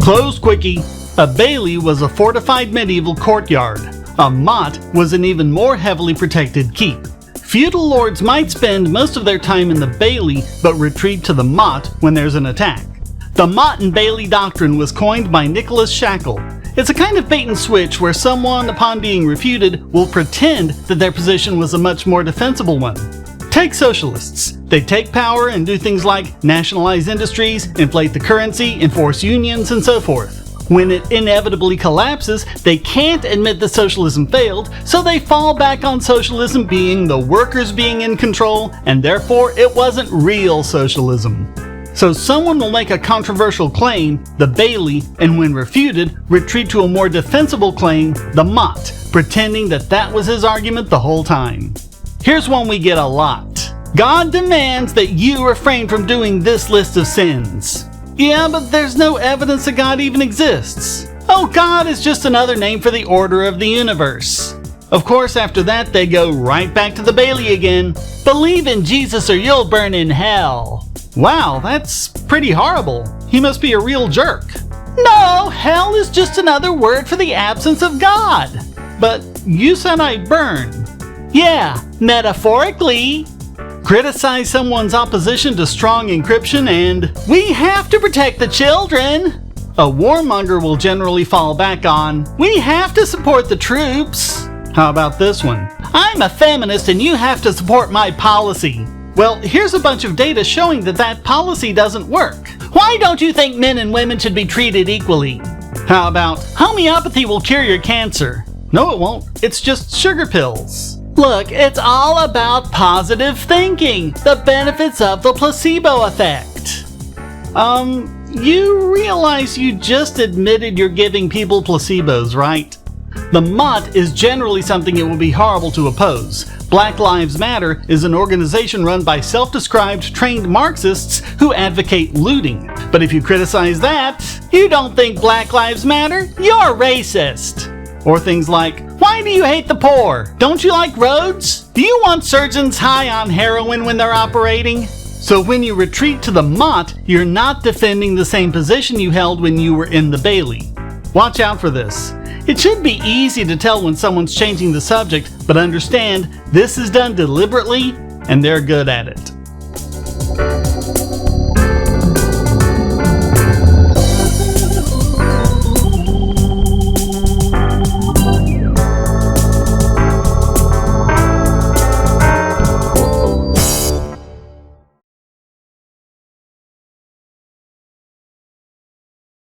Close quickie. A bailey was a fortified medieval courtyard. A motte was an even more heavily protected keep. Feudal lords might spend most of their time in the bailey, but retreat to the motte when there's an attack. The motte and bailey doctrine was coined by Nicholas Shackle. It's a kind of bait and switch where someone, upon being refuted, will pretend that their position was a much more defensible one. Take socialists. They take power and do things like nationalize industries, inflate the currency, enforce unions, and so forth. When it inevitably collapses, they can't admit that socialism failed, so they fall back on socialism being the workers being in control, and therefore it wasn't real socialism. So someone will make a controversial claim, the bailey, and when refuted, retreat to a more defensible claim, the motte, pretending that that was his argument the whole time. Here's one we get a lot. God demands that you refrain from doing this list of sins. Yeah, but there's no evidence that God even exists. Oh, God is just another name for the order of the universe. Of course, after that, they go right back to the bailey again. Believe in Jesus or you'll burn in hell. Wow, that's pretty horrible. He must be a real jerk. No, hell is just another word for the absence of God. But you said I burn. Yeah, metaphorically. Criticize someone's opposition to strong encryption and we have to protect the children. A warmonger will generally fall back on we have to support the troops. How about this one? I'm a feminist and you have to support my policy. Well, here's a bunch of data showing that that policy doesn't work. Why don't you think men and women should be treated equally? How about homeopathy will cure your cancer? No, it won't. It's just sugar pills. Look, it's all about positive thinking, the benefits of the placebo effect. You realize you just admitted you're giving people placebos, right? The motte is generally something it would be horrible to oppose. Black Lives Matter is an organization run by self-described trained Marxists who advocate looting. But if you criticize that, you don't think Black Lives Matter? You're racist. Or things like, why do you hate the poor? Don't you like roads? Do you want surgeons high on heroin when they're operating? So when you retreat to the motte, you're not defending the same position you held when you were in the bailey. Watch out for this. It should be easy to tell when someone's changing the subject, but understand this is done deliberately and they're good at it.